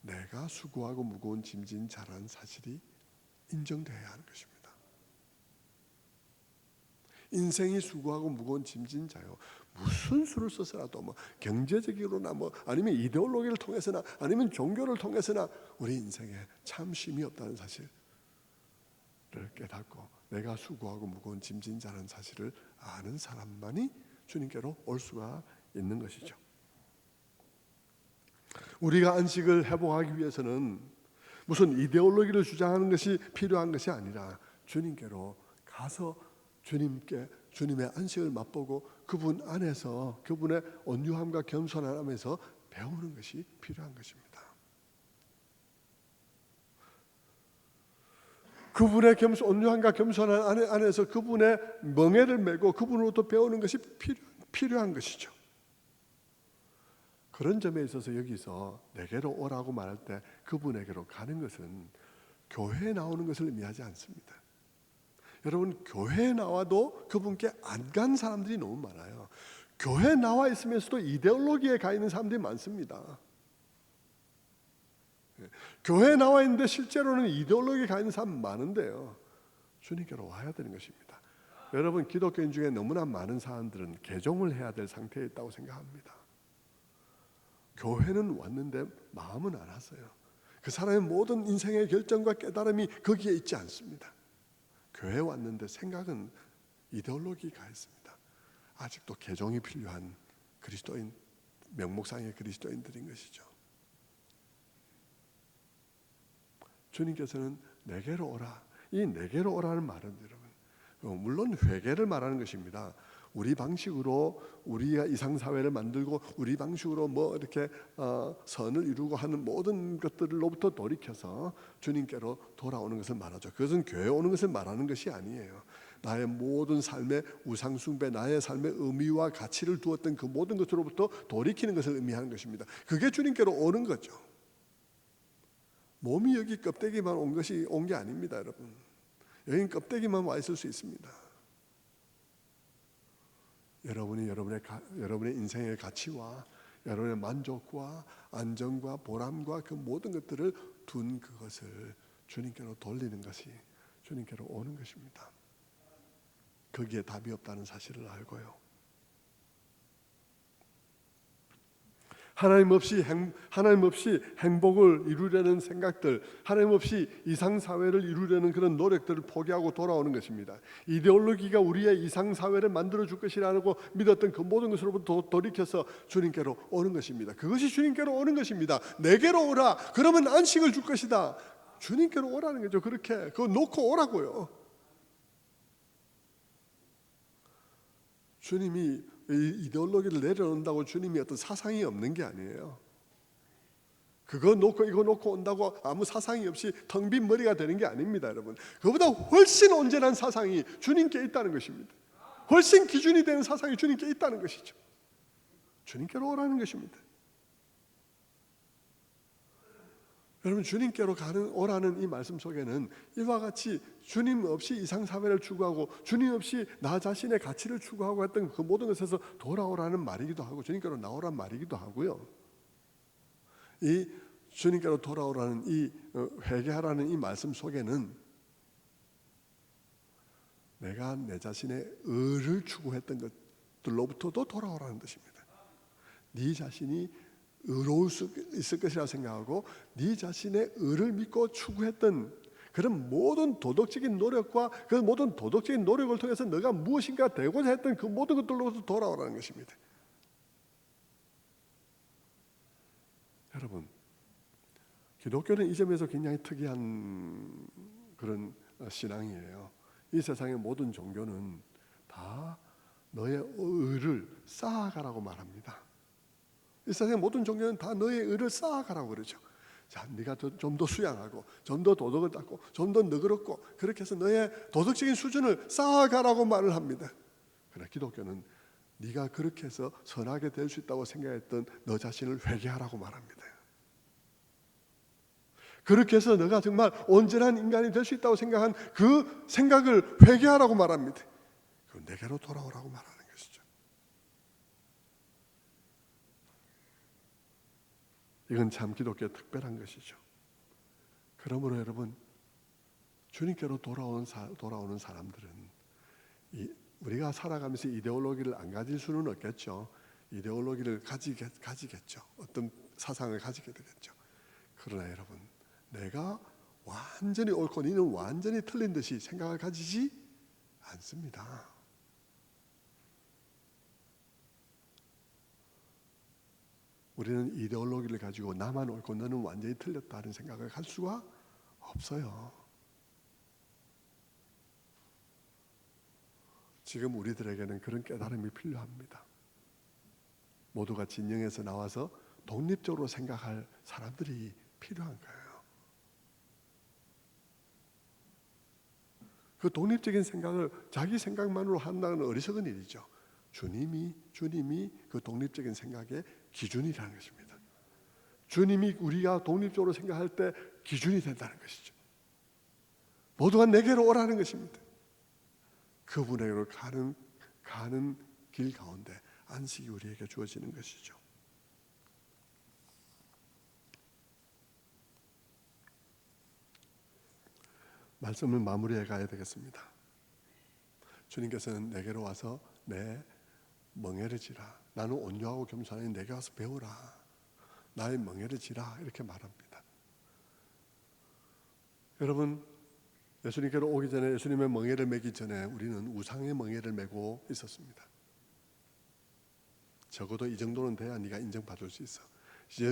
내가 수고하고 무거운 짐진 자라는 사실이 인정되어야 하는 것입니다. 인생이 수고하고 무거운 짐진 자요. 무슨 수를 써서라도 뭐 경제적으로나 뭐 아니면 이데올로기를 통해서나 아니면 종교를 통해서나 우리 인생에 참 쉼이 없다는 사실을 깨닫고 내가 수고하고 무거운 짐진 자라는 사실을 아는 사람만이 주님께로 올 수가 있는 것이죠. 우리가 안식을 회복하기 위해서는 무슨 이데올로기를 주장하는 것이 필요한 것이 아니라 주님께로 가서 주님의 안식을 맛보고 그분 안에서 그분의 온유함과 겸손함에서 배우는 것이 필요한 것입니다. 그분의 온유함과 겸손한 안에서 그분의 멍에를 메고 그분으로부터 배우는 것이 필요한 것이죠. 그런 점에 있어서 여기서 내게로 오라고 말할 때 그분에게로 가는 것은 교회에 나오는 것을 의미하지 않습니다. 여러분, 교회에 나와도 그분께 안 간 사람들이 너무 많아요. 교회에 나와 있으면서도 이데올로기에 가 있는 사람들이 많습니다. 교회에 나와 있는데 실제로는 이데올로기에 가 있는 사람 많은데요, 주님께로 와야 되는 것입니다. 여러분, 기독교인 중에 너무나 많은 사람들은 개종을 해야 될 상태에 있다고 생각합니다. 교회는 왔는데 마음은 안 왔어요. 그 사람의 모든 인생의 결정과 깨달음이 거기에 있지 않습니다. 교회에 왔는데 생각은 이데올로기가 있습니다. 아직도 개종이 필요한 그리스도인, 명목상의 그리스도인들인 것이죠. 주님께서는 내게로 오라. 이 내게로 오라는 말은 여러분, 물론 회개를 말하는 것입니다. 우리 방식으로 우리가 이상사회를 만들고 우리 방식으로 뭐 이렇게 선을 이루고 하는 모든 것들로부터 돌이켜서 주님께로 돌아오는 것을 말하죠. 그것은 교회에 오는 것을 말하는 것이 아니에요. 나의 모든 삶의 우상숭배, 나의 삶의 의미와 가치를 두었던 그 모든 것으로부터 돌이키는 것을 의미하는 것입니다. 그게 주님께로 오는 거죠. 몸이 여기 껍데기만 온 게 아닙니다, 여러분. 여긴 껍데기만 와 있을 수 있습니다. 여러분이 여러분의 인생의 가치와 여러분의 만족과 안정과 보람과 그 모든 것들을 둔 그것을 주님께로 돌리는 것이 주님께로 오는 것입니다. 거기에 답이 없다는 사실을 알고요. 하나님 없이 행복을 이루려는 생각들, 하나님 없이 이상사회를 이루려는 그런 노력들을 포기하고 돌아오는 것입니다. 이데올로기가 우리의 이상사회를 만들어줄 것이라고 믿었던 그 모든 것으로부터 돌이켜서 주님께로 오는 것입니다. 그것이 주님께로 오는 것입니다. 내게로 오라. 그러면 안식을 줄 것이다. 주님께로 오라는 거죠. 그렇게 그거 놓고 오라고요. 주님이 이데올로기를 내려놓는다고 주님이 어떤 사상이 없는 게 아니에요. 그거 놓고 이거 놓고 온다고 아무 사상이 없이 텅 빈 머리가 되는 게 아닙니다, 여러분. 그보다 훨씬 온전한 사상이 주님께 있다는 것입니다. 훨씬 기준이 되는 사상이 주님께 있다는 것이죠. 주님께로 오라는 것입니다. 여러분, 주님께로 오라는 이 말씀 속에는 이와 같이 주님 없이 이상사회를 추구하고 주님 없이 나 자신의 가치를 추구하고 했던 그 모든 것에서 돌아오라는 말이기도 하고 주님께로 나오라는 말이기도 하고요. 이 주님께로 돌아오라는 이 회개하라는 이 말씀 속에는 내가 내 자신의 의를 추구했던 것들로부터도 돌아오라는 것입니다. 네 자신이 의로울 수 있을 것이라 생각하고 네 자신의 의를 믿고 추구했던 그런 모든 도덕적인 노력과 그 모든 도덕적인 노력을 통해서 너가 무엇인가 되고자 했던 그 모든 것들로부터 돌아오라는 것입니다. 여러분, 기독교는 이 점에서 굉장히 특이한 그런 신앙이에요. 이 세상의 모든 종교는 다 너의 의를 쌓아가라고 말합니다. 이 세상의 모든 종교는 다 너의 의를 쌓아가라고 그러죠. 자, 네가 좀 더 수양하고 좀 더 도덕을 닦고 좀 더 너그럽고 그렇게 해서 너의 도덕적인 수준을 쌓아가라고 말을 합니다. 그러나 기독교는 네가 그렇게 해서 선하게 될 수 있다고 생각했던 너 자신을 회개하라고 말합니다. 그렇게 해서 너가 정말 온전한 인간이 될 수 있다고 생각한 그 생각을 회개하라고 말합니다. 그건 내게로 돌아오라고 말합니다. 이건 참 기독교의 특별한 것이죠. 그러므로 여러분, 주님께로 돌아오는 사람들은 우리가 살아가면서 이데올로기를 안 가질 수는 없겠죠. 이데올로기를 가지겠죠. 어떤 사상을 가지게 되겠죠. 그러나 여러분, 내가 완전히 옳고 너는 완전히 틀린 듯이 생각을 가지지 않습니다. 우리는 이데올로기를 가지고 나만 옳고 너는 완전히 틀렸다는 생각을 할 수가 없어요. 지금 우리들에게는 그런 깨달음이 필요합니다. 모두가 진영에서 나와서 독립적으로 생각할 사람들이 필요한 거예요. 그 독립적인 생각을 자기 생각만으로 한다는 어리석은 일이죠. 주님이 그 독립적인 생각의 기준이라는 것입니다. 주님이 우리가 독립적으로 생각할 때 기준이 된다는 것이죠. 모두가 내게로 오라는 것입니다. 그분에게로 가는 길 가운데 안식이 우리에게 주어지는 것이죠. 말씀을 마무리해 가야 되겠습니다. 주님께서는 내게로 와서 내 멍에를 지라. 나는 온유하고 겸손하니 내게 와서 배우라. 나의 멍에를 지라. 이렇게 말합니다. 여러분, 예수님께로 오기 전에, 예수님의 멍에를 매기 전에 우리는 우상의 멍에를 메고 있었습니다. 적어도 이 정도는 돼야 네가 인정받을 수 있어.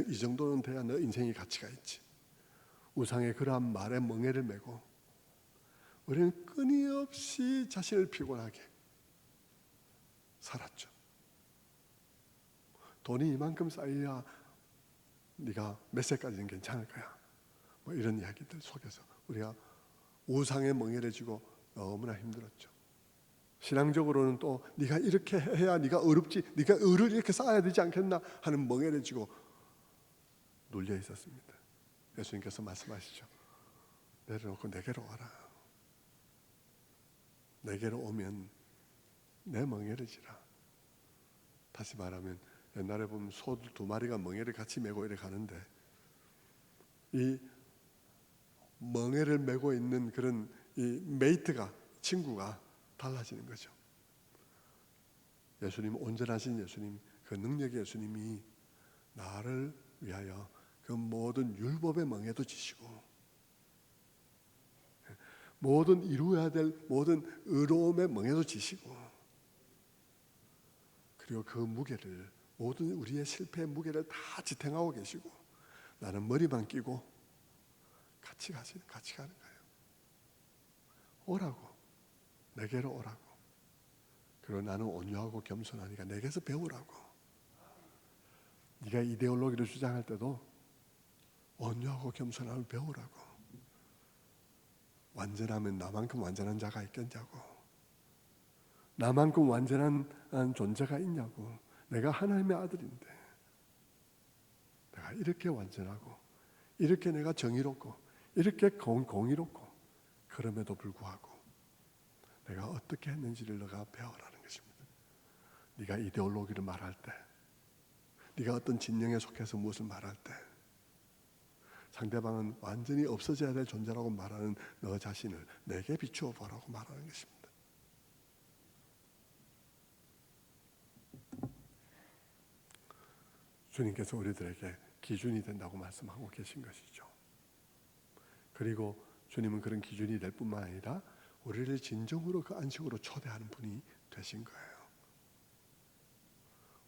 이 정도는 돼야 너 인생의 가치가 있지. 우상의 그러한 말에 멍에를 메고 우리는 끊임없이 자신을 피곤하게 살았죠. 돈이 이만큼 쌓여야 네가 몇 세까지는 괜찮을 거야. 뭐 이런 이야기들 속에서 우리가 우상의 멍에를 지고 너무나 힘들었죠. 신앙적으로는 또 네가 이렇게 해야 네가 어렵지, 네가 의를 이렇게 쌓아야 되지 않겠나 하는 멍에를 지고 눌려 있었습니다. 예수님께서 말씀하시죠. 내려놓고 내게로 와라. 내게로 오면 내 멍에를 지라. 다시 말하면 옛날에 보면 소 두 마리가 멍에를 같이 메고 이렇게 가는데 이 멍에를 메고 있는 그런 이 메이트가, 친구가 달라지는 거죠. 예수님, 온전하신 예수님, 그 능력의 예수님이 나를 위하여 그 모든 율법의 멍에도 지시고 모든 이루어야 될 모든 의로움의 멍에도 지시고 그리고 그 무게를, 모든 우리의 실패의 무게를 다 지탱하고 계시고 나는 머리만 끼고 같이 가는 거예요. 오라고, 내게로 오라고. 그리고 나는 온유하고 겸손하니까 내게서 배우라고. 네가 이데올로기를 주장할 때도 온유하고 겸손함을 배우라고. 완전하면 나만큼 완전한 자가 있겠냐고. 나만큼 완전한 존재가 있냐고. 내가 하나님의 아들인데 내가 이렇게 완전하고 이렇게 내가 정의롭고 이렇게 공의롭고 그럼에도 불구하고 내가 어떻게 했는지를 너가 배워라는 것입니다. 네가 이데올로기를 말할 때, 네가 어떤 진영에 속해서 무엇을 말할 때 상대방은 완전히 없어져야 될 존재라고 말하는 너 자신을 내게 비추어 보라고 말하는 것입니다. 주님께서 우리들에게 기준이 된다고 말씀하고 계신 것이죠. 그리고 주님은 그런 기준이 될 뿐만 아니라 우리를 진정으로 그 안식으로 초대하는 분이 되신 거예요.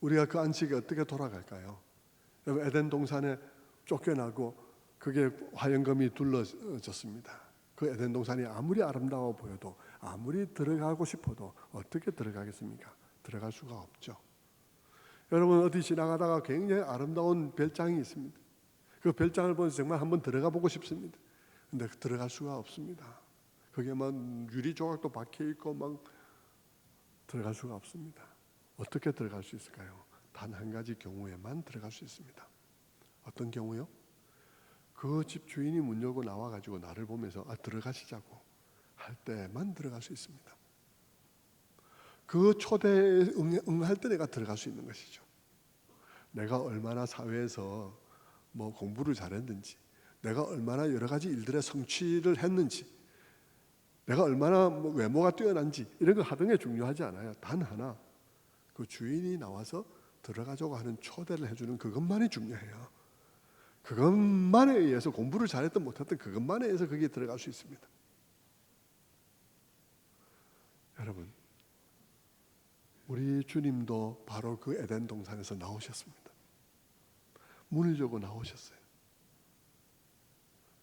우리가 그 안식에 어떻게 돌아갈까요? 여러분, 에덴 동산에 쫓겨나고 그게 화영검이 둘러졌습니다. 그 에덴 동산이 아무리 아름다워 보여도 아무리 들어가고 싶어도 어떻게 들어가겠습니까? 들어갈 수가 없죠. 여러분, 어디 지나가다가 굉장히 아름다운 별장이 있습니다. 그 별장을 보면서 정말 한번 들어가 보고 싶습니다. 근데 들어갈 수가 없습니다. 그게 막 유리 조각도 박혀 있고 막 들어갈 수가 없습니다. 어떻게 들어갈 수 있을까요? 단 한 가지 경우에만 들어갈 수 있습니다. 어떤 경우요? 그 집 주인이 문 열고 나와가지고 나를 보면서 들어가시자고 할 때만 들어갈 수 있습니다. 그 초대에 응할 때 내가 들어갈 수 있는 것이죠. 내가 얼마나 사회에서 뭐 공부를 잘했는지, 내가 얼마나 여러 가지 일들에 성취를 했는지, 내가 얼마나 외모가 뛰어난지 이런 거 하던 게 중요하지 않아요. 단 하나, 그 주인이 나와서 들어가자고 하는 초대를 해주는 그것만이 중요해요. 그것만에 의해서 공부를 잘했든 못했든 그것만에 의해서 거기에 들어갈 수 있습니다. 여러분, 우리 주님도 바로 그 에덴 동산에서 나오셨습니다. 문을 열고 나오셨어요.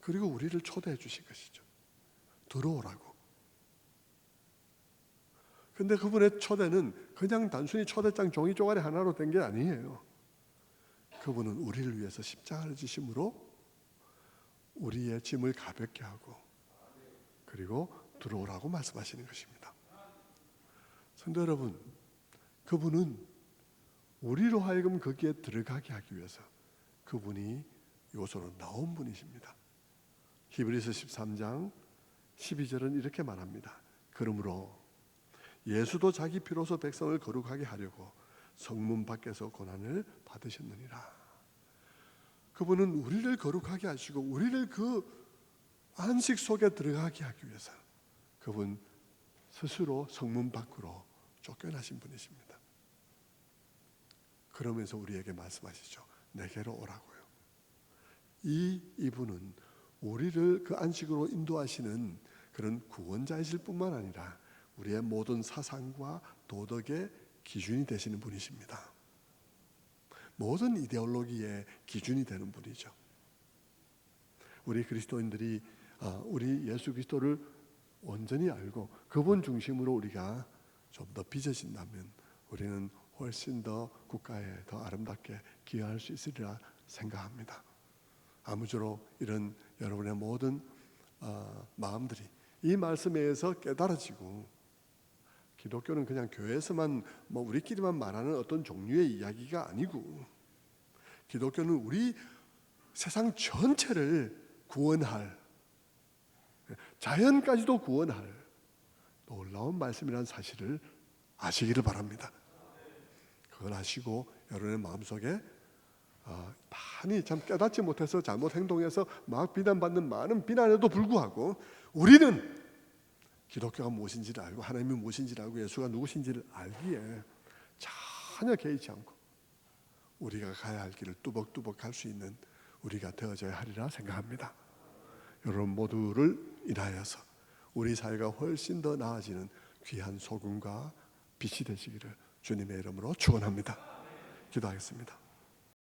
그리고 우리를 초대해 주신 것이죠. 들어오라고. 근데 그분의 초대는 그냥 단순히 초대장 종이 쪼가리 하나로 된 게 아니에요. 그분은 우리를 위해서 십자가를 지심으로 우리의 짐을 가볍게 하고 그리고 들어오라고 말씀하시는 것입니다. 성도 여러분, 그분은 우리로 하여금 거기에 들어가게 하기 위해서 그분이 이곳으로 나온 분이십니다. 히브리서 13장 12절은 이렇게 말합니다. 그러므로 예수도 자기 피로서 백성을 거룩하게 하려고 성문 밖에서 고난을 받으셨느니라. 그분은 우리를 거룩하게 하시고 우리를 그 안식 속에 들어가게 하기 위해서 그분 스스로 성문 밖으로 쫓겨나신 분이십니다. 그러면서 우리에게 말씀하시죠. 내게로 오라고요. 이분은 우리를 그 안식으로 인도하시는 그런 구원자이실 뿐만 아니라 우리의 모든 사상과 도덕의 기준이 되시는 분이십니다. 모든 이데올로기의 기준이 되는 분이죠. 우리 그리스도인들이 우리 예수 그리스도를 온전히 알고 그분 중심으로 우리가 좀 더 빚어진다면 우리는 훨씬 더 국가에 더 아름답게 기여할 수 있으리라 생각합니다. 아무쪼록 이런 여러분의 모든 마음들이 이 말씀에 의해서 깨달아지고, 기독교는 그냥 교회에서만 우리끼리만 말하는 어떤 종류의 이야기가 아니고, 기독교는 우리 세상 전체를 구원할, 자연까지도 구원할 놀라운 말씀이라는 사실을 아시기를 바랍니다. 그걸 아시고 여러분의 마음속에 많이 참 깨닫지 못해서 잘못 행동해서 막 비난받는 많은 비난에도 불구하고 우리는 기독교가 무엇인지를 알고 하나님이 무엇인지를 알고 예수가 누구신지를 알기에 전혀 개의치 않고 우리가 가야 할 길을 뚜벅뚜벅 갈 수 있는 우리가 되어져야 하리라 생각합니다. 여러분 모두를 인하여서 우리 사회가 훨씬 더 나아지는 귀한 소금과 빛이 되시기를 주님의 이름으로 축원합니다. 기도하겠습니다.